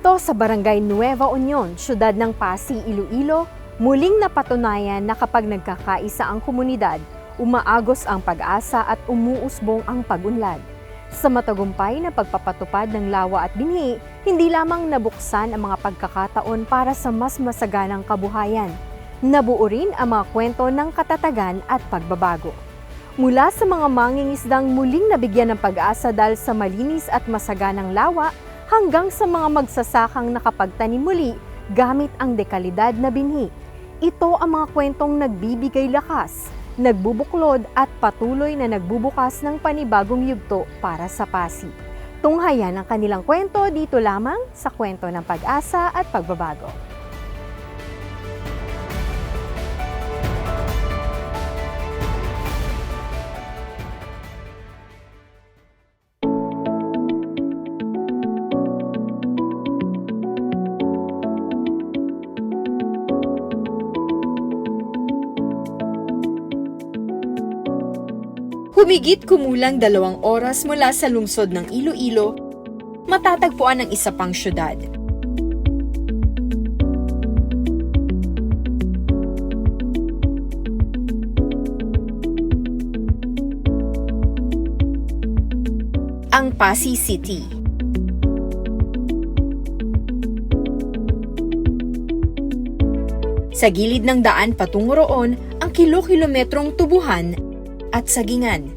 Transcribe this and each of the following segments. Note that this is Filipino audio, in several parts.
Dito sa Barangay Nueva Union, siyudad ng Pasig, Iloilo, muling napatunayan na kapag nagkakaisa ang komunidad, umaagos ang pag-asa at umuusbong ang pag-unlad. Sa matagumpay na pagpapatupad ng lawa at binhi, hindi lamang nabuksan ang mga pagkakataon para sa mas masaganang kabuhayan. Nabuo rin ang mga kwento ng katatagan at pagbabago. Mula sa mga mangingisdang muling nabigyan ng pag-asa dahil sa malinis at masaganang lawa, hanggang sa mga magsasakang nakapagtanim muli gamit ang dekalidad na binhi. Ito ang mga kwentong nagbibigay lakas, nagbubuklod at patuloy na nagbubukas ng panibagong yugto para sa Pasig. Tunghayan ang kanilang kwento dito lamang sa Kwento ng Pag-asa at Pagbabago. Humigit kumulang 2 oras mula sa lungsod ng Iloilo, matatagpuan ang isa pang syudad. Ang Pasig City. Sa gilid ng daan patungo roon ang kilo-kilometrong tubuhan at sagingan.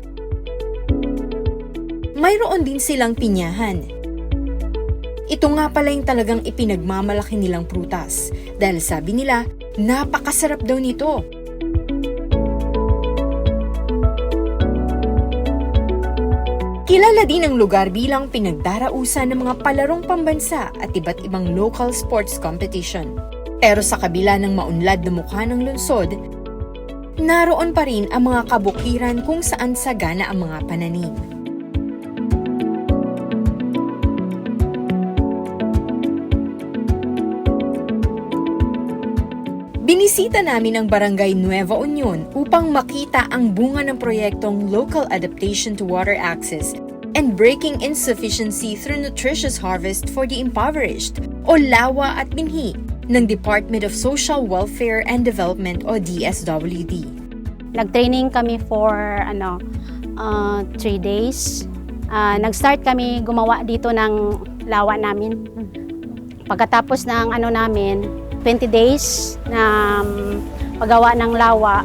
Mayroon din silang pinyahan. Ito nga pala yung talagang ipinagmamalaki nilang prutas dahil sabi nila, napakasarap daw nito. Kilala din ang lugar bilang pinagdarausan ng mga palarong pambansa at iba't ibang local sports competition. Pero sa kabila ng maunlad na mukha ng lungsod, naroon pa rin ang mga kabukiran kung saan sagana ang mga pananim. Binisita namin ang Barangay Nueva Union upang makita ang bunga ng proyektong Local Adaptation to Water Access and Breaking Insufficiency Through Nutritious Harvest for the Impoverished o LAWA at binhi ng Department of Social Welfare and Development o DSWD. Nag-training kami for 3 days. Nag-start kami gumawa dito ng lawa namin. Pagkatapos ng 20 days na paggawa ng lawa,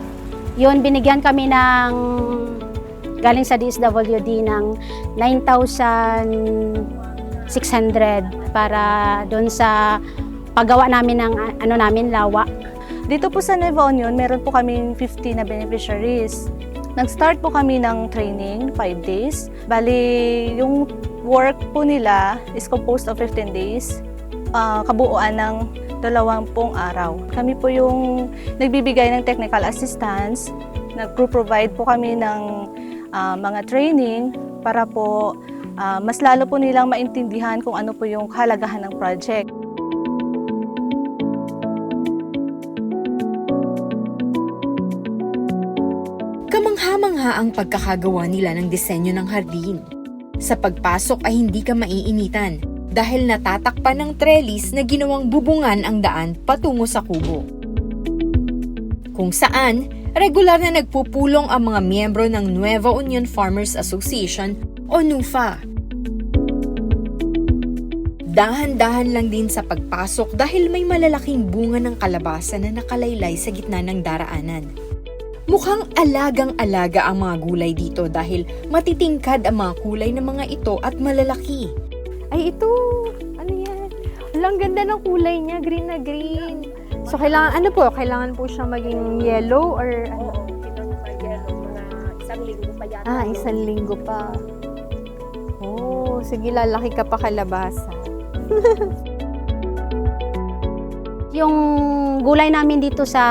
yun binigyan kami ng galing sa DSWD ng 9,600 para doon sa paggawa namin ng lawa. Dito po sa Nueva Union, meron po kaming 50 na beneficiaries. Nag-start po kami ng training, 5 days. Bali, yung work po nila is composed of 15 days, kabuuan ng 20 araw. Kami po yung nagbibigay ng technical assistance, nag-provide po kami ng mga training para po mas lalo po nilang maintindihan kung ano po yung kahalagahan ng project. Kamangha-mangha ang pagkakagawa nila ng disenyo ng hardin. Sa pagpasok ay hindi ka maiinitan dahil natatakpan ng trellis na ginawang bubungan ang daan patungo sa kubo. Kung saan, regular na nagpupulong ang mga miyembro ng Nueva Union Farmers Association o NUFA. Dahan-dahan lang din sa pagpasok dahil may malalaking bunga ng kalabasa na nakalaylay sa gitna ng daraanan. Mukhang alagang-alaga ang mga gulay dito dahil matitingkad ang mga kulay ng mga ito at malalaki. Ay, ito! Ano yan? Ang ganda ng kulay niya, green na green. So, kailangan po siyang maging yellow or ano? Oo, yellow. Mga 1 linggo pa yan. 1 linggo pa. Oh, sige, lalaki ka pa kalabasa. Yung gulay namin dito sa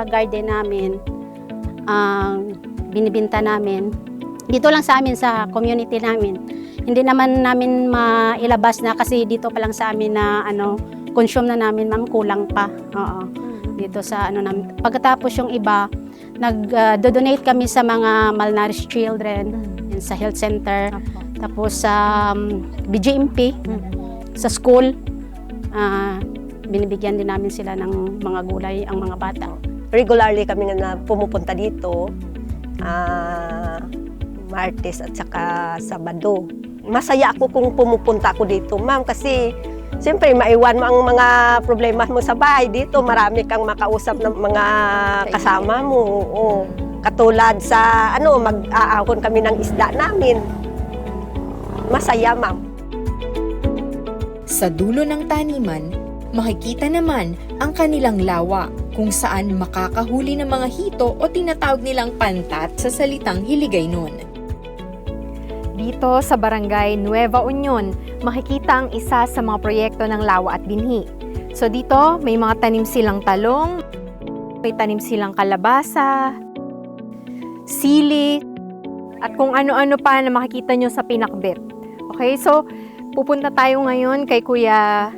garden namin, binibinta namin. Dito lang sa amin, sa community namin. Hindi naman namin mailabas na kasi dito pa lang sa amin na consume na namin, kulang pa. Oo. Dito sa namin. Pagkatapos yung iba, nag-donate kami sa mga malnourished children sa health center. Tapos sa BJMP, sa school, binibigyan din namin sila ng mga gulay ang mga bata. Regularly kami na pumupunta dito, Martes at saka Sabado. Masaya ako kung pumupunta ako dito, ma'am, kasi siyempre maiwan mo ang mga problema mo sa bahay dito. Marami kang makausap ng mga kasama mo. O, katulad sa mag-aahon kami ng isda namin. Masaya, ma'am. Sa dulo ng taniman, makikita naman ang kanilang lawa kung saan makakahuli ng mga hito o tinatawag nilang pantat sa salitang Hiligaynon. Dito sa Barangay Nueva Union, makikita ang isa sa mga proyekto ng lawa at binhi. So dito, may mga tanim silang talong, may tanim silang kalabasa, sili, at kung ano-ano pa na makikita nyo sa pinakbet. Okay, so pupunta tayo ngayon kay Kuya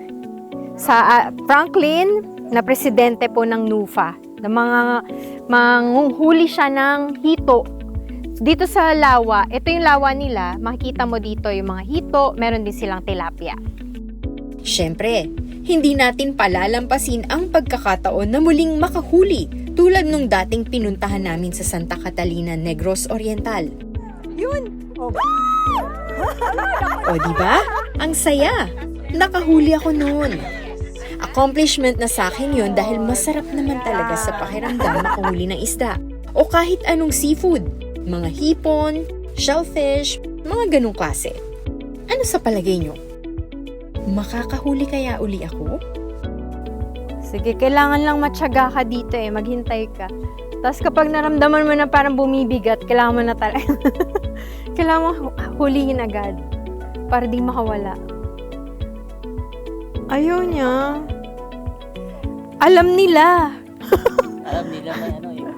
Franklin, na presidente po ng NUFA. Manguhuli siya ng hito. Dito sa lawa, ito yung lawa nila, makikita mo dito yung mga hito, meron din silang tilapia. Siyempre, hindi natin palalampasin ang pagkakataon na muling makahuli tulad nung dating pinuntahan namin sa Santa Catalina, Negros Oriental. Yun! O diba? Ang saya! Nakahuli ako noon. Accomplishment na sa akin yun dahil masarap naman talaga sa pakiramdam makahuli ng isda o kahit anong seafood, mga hipon, shellfish, mga ganong klase. Ano sa palagay nyo? Makakahuli kaya uli ako? Sige, kailangan lang matyaga ka dito maghintay ka. Tapos kapag naramdaman mo na parang bumibigat, kailangan mo na talaga. Kailangan mo hulihin agad para di makawala. Ayaw niya. Alam nila. Alam nila may ano yun.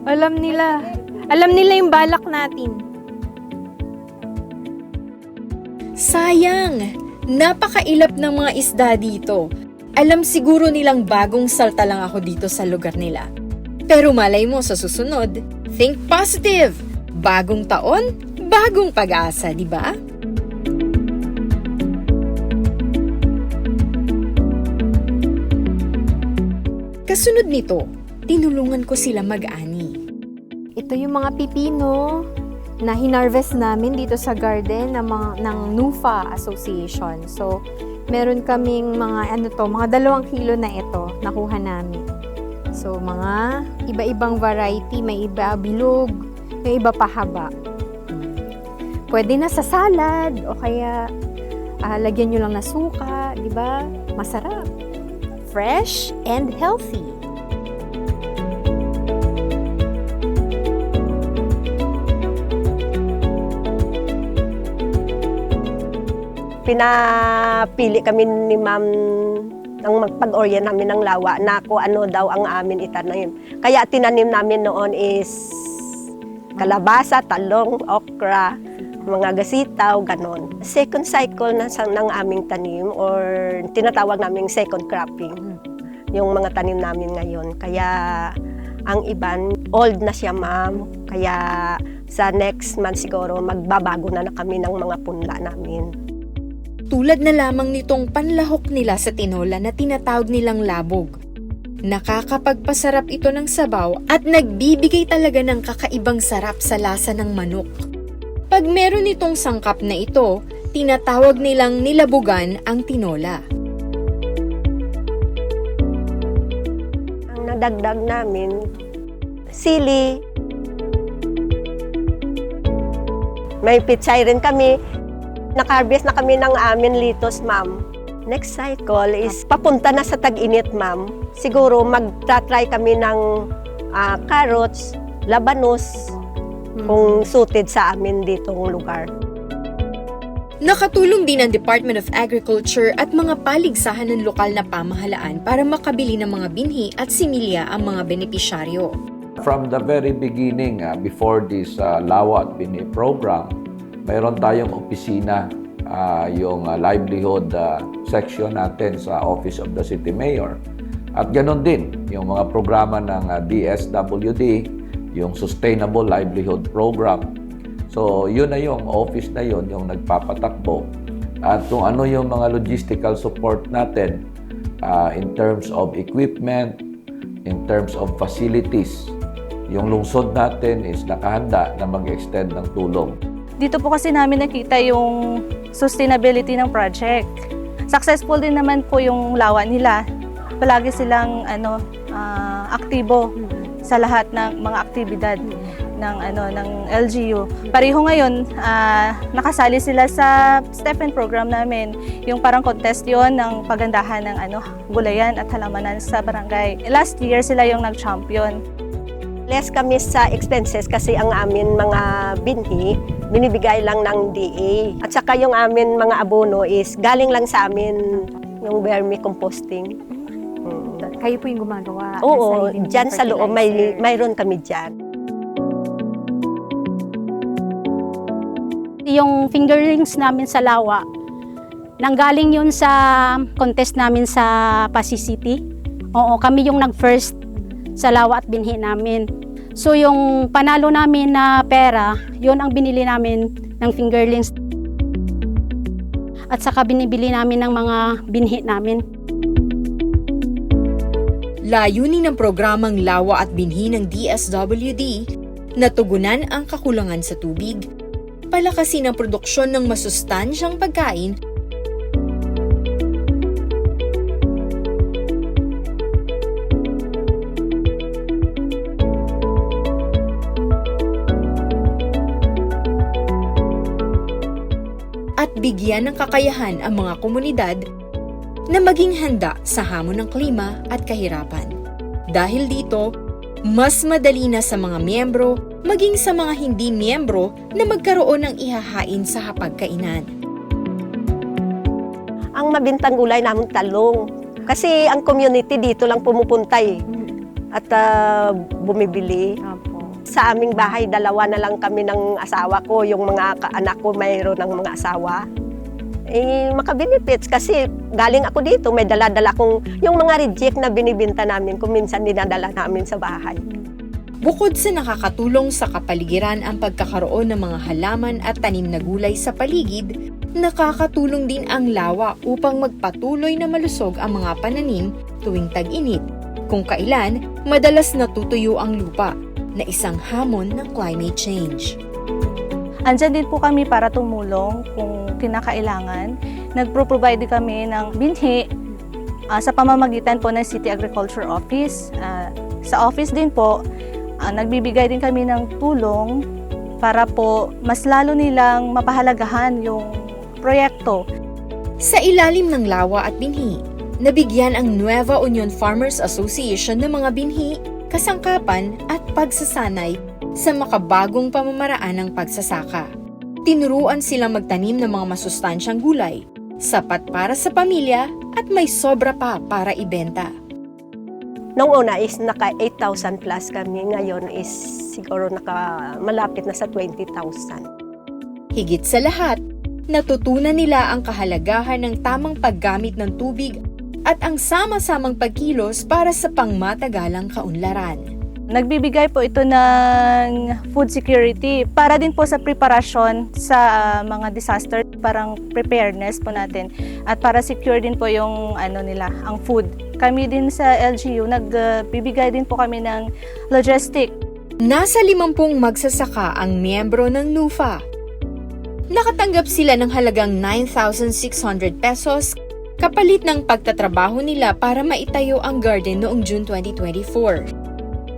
Alam nila. Alam nila yung balak natin. Sayang! Napakailap ng mga isda dito. Alam siguro nilang bagong salta lang ako dito sa lugar nila. Pero malay mo sa susunod, think positive! Bagong taon, bagong pag-asa, di ba? Kasunod nito, tinulungan ko sila mag-ani. Ito yung mga pipino na hinarvest namin dito sa garden ng NUFA Association. So, meron kaming mga mga 2 kilo na ito nakuha namin. So, mga iba-ibang variety, may iba bilog, may iba pahaba. Pwede na sa salad o kaya lagyan nyo lang na suka, di ba? Masarap. Fresh and healthy. Pinapili kami ni ma'am ng magpag-orient namin ng lawa na kung ano daw ang amin itananim. Kaya tinanim namin noon is kalabasa, talong, okra, mga gasitaw, ganon. Second cycle ng aming tanim or tinatawag naming second cropping, yung mga tanim namin ngayon. Kaya ang iban, old na siya ma'am. Kaya sa next month siguro, magbabago na kami ng mga punla namin. Tulad na lamang nitong panlahok nila sa tinola na tinatawag nilang labog. Nakakapagpasarap ito ng sabaw at nagbibigay talaga ng kakaibang sarap sa lasa ng manok. Pag meron itong sangkap na ito, tinatawag nilang nilabugan ang tinola. Ang nadagdag namin, sili. May pitsay rin kami. Naka-harvest na kami ng amin litos, ma'am. Next cycle is papunta na sa tag-init, ma'am. Siguro magta-try kami ng carrots, labanos, kung suited sa amin ditong lugar. Nakatulong din ang Department of Agriculture at mga paligsahan ng lokal na pamahalaan para makabili ng mga binhi at similya ang mga benepisyaryo. From the very beginning, before this Lawa at Binhi program, mayroon tayong opisina, yung livelihood section natin sa Office of the City Mayor. At ganoon din, yung mga programa ng DSWD, yung Sustainable Livelihood Program. So, yun na yung office na yun, yung nagpapatakbo at kung ano yung mga logistical support natin in terms of equipment, in terms of facilities. Yung lungsod natin is nakahanda na mag-extend ng tulong. Dito po kasi namin nakita yung sustainability ng project. Successful din naman po yung lawa nila. Palagi silang aktibo sa lahat ng mga aktibidad ng LGU. Pareho ngayon, nakasali sila sa Stephen program namin. Yung parang contest yon ng pagandahan ng gulayan at halamanan sa barangay. Last year sila yung nag-champion. Less kami sa expenses kasi ang amin mga binhi, binibigay lang ng DA. At saka yung amin mga abono is galing lang sa amin yung vermicomposting. Kayo po yung gumagawa? Oo, ng sarili dyan niyong sa loob fertilizer? mayroon kami dyan. Yung fingerlings namin sa lawa, nanggaling yun sa contest namin sa Pasig City. Oo, kami yung nag-first sa lawa at binhi namin. So yung panalo namin na pera, yun ang binili namin ng fingerlings. At saka binibili namin ng mga binhi namin. Layunin ng programang Lawa at Binhi ng DSWD na tugunan ang kakulangan sa tubig, palakasin ang produksyon ng masustansyang pagkain, at bigyan ng kakayahan ang mga komunidad na maging handa sa hamon ng klima at kahirapan. Dahil dito, mas madali na sa mga miyembro, maging sa mga hindi miyembro na magkaroon ng ihahain sa hapagkainan. Ang mabintang gulay namin talong. Kasi ang community dito lang pumupunta at bumibili. Sa aming bahay, 2 na lang kami ng asawa ko. Yung mga anak ko mayroon ng mga asawa. Makabenefits kasi galing ako dito, may dala-dala kong yung mga reject na binibinta namin kung minsan dinadala namin sa bahay. Bukod sa nakakatulong sa kapaligiran ang pagkakaroon ng mga halaman at tanim na gulay sa paligid, nakakatulong din ang lawa upang magpatuloy na malusog ang mga pananim tuwing tag-init, kung kailan madalas natutuyo ang lupa na isang hamon ng climate change. Andyan din po kami para tumulong kung kinakailangan. Nagpro-provide din kami ng binhi sa pamamagitan po ng City Agriculture Office. Sa office din po, nagbibigay din kami ng tulong para po mas lalo nilang mapahalagahan yung proyekto. Sa ilalim ng Lawa at Binhi, nabigyan ang Nueva Union Farmers Association ng mga binhi, kasangkapan at pagsasanay sa makabagong pamamaraan ng pagsasaka. Tinuruan silang magtanim ng mga masustansyang gulay, sapat para sa pamilya at may sobra pa para ibenta. Noong una is naka 8,000 plus kami, ngayon is siguro malapit na sa 20,000. Higit sa lahat, natutunan nila ang kahalagahan ng tamang paggamit ng tubig at ang sama-samang pagkilos para sa pangmatagalang kaunlaran. Nagbibigay po ito ng food security para din po sa preparasyon sa mga disaster, parang preparedness po natin at para secure din po yung ang food. Kami din sa LGU nagbibigay din po kami ng logistic. Nasa 50 magsasaka ang miyembro ng NUFA. Nakatanggap sila ng halagang 9,600 pesos kapalit ng pagtatrabaho nila para maitayo ang garden noong June 2024.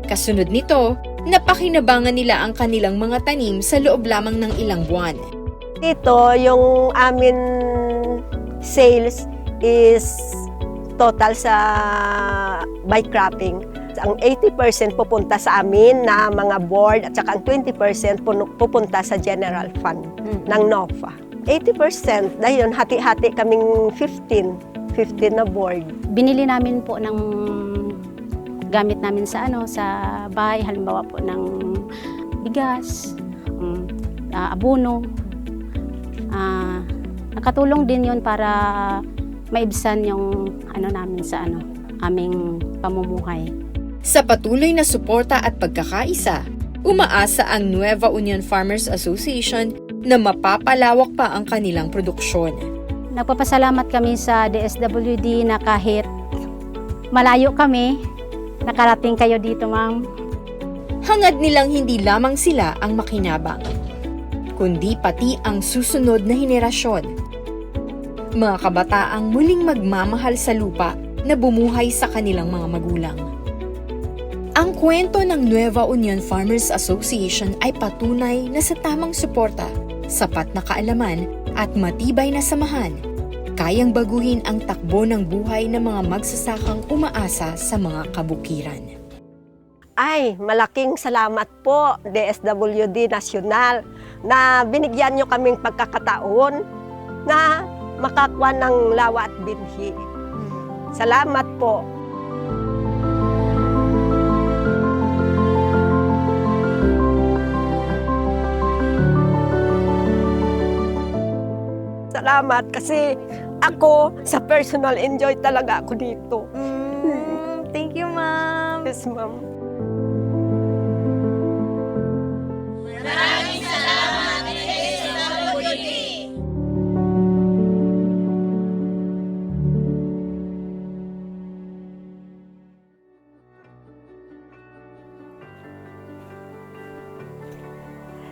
Kasunod nito, napakinabangan nila ang kanilang mga tanim sa loob lamang ng ilang buwan. Dito, yung amin sales is total sa by cropping. Ang 80% pupunta sa amin na mga board at saka ang 20% pupunta sa general fund ng NOFA. 80%, dahil hati-hati kaming 15 na board. Binili namin po ng gamit namin sa sa bahay, halimbawa po ng bigas, abono. Nakatulong din 'yon para maibsan yung namin sa aming pamumuhay. Sa patuloy na suporta at pagkakaisa, umaasa ang Nueva Union Farmers Association na mapapalawak pa ang kanilang produksyon. Nagpapasalamat kami sa DSWD na kahit malayo kami, nakarating kayo dito, ma'am. Hangad nilang hindi lamang sila ang makinabang, kundi pati ang susunod na henerasyon. Mga kabataang muling magmamahal sa lupa na bumuhay sa kanilang mga magulang. Ang kwento ng Nueva Union Farmers Association ay patunay na sa tamang suporta, sapat na kaalaman at matibay na samahan, kayang baguhin ang takbo ng buhay ng mga magsasakang umaasa sa mga kabukiran. Ay, malaking salamat po DSWD National na binigyan nyo kaming pagkakataon na makakuha ng lawa at binhi. Salamat po. Salamat kasi ako sa personal enjoy talaga ako dito. Thank you, ma'am. Yes, ma'am.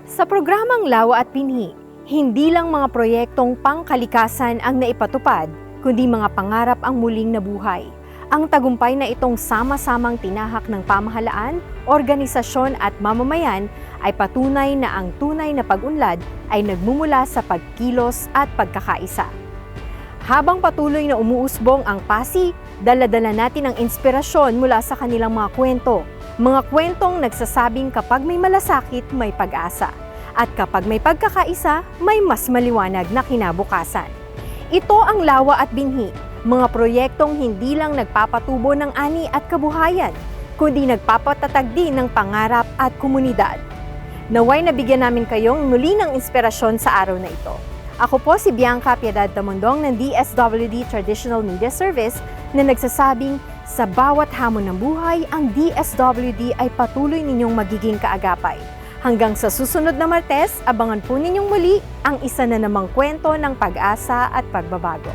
Sa programang Lawa at Binhi, hindi lang mga proyektong pangkalikasan ang naipatupad, kundi mga pangarap ang muling nabuhay. Ang tagumpay na itong sama-samang tinahak ng pamahalaan, organisasyon at mamamayan ay patunay na ang tunay na pag-unlad ay nagmumula sa pagkilos at pagkakaisa. Habang patuloy na umuusbong ang PASI, dala-dala natin ang inspirasyon mula sa kanilang mga kwento. Mga kwentong nagsasabing kapag may malasakit, may pag-asa. At kapag may pagkakaisa, may mas maliwanag na kinabukasan. Ito ang Lawa at Binhi, mga proyektong hindi lang nagpapatubo ng ani at kabuhayan, kundi nagpapatatag din ng pangarap at komunidad. Naway nabigyan namin kayong muli ng inspirasyon sa araw na ito. Ako po si Bianca Piedad Tamundong ng DSWD Traditional Media Service na nagsasabing sa bawat hamon ng buhay, ang DSWD ay patuloy ninyong magiging kaagapay. Hanggang sa susunod na Martes, abangan po ninyong muli ang isa na namang kwento ng pag-asa at pagbabago.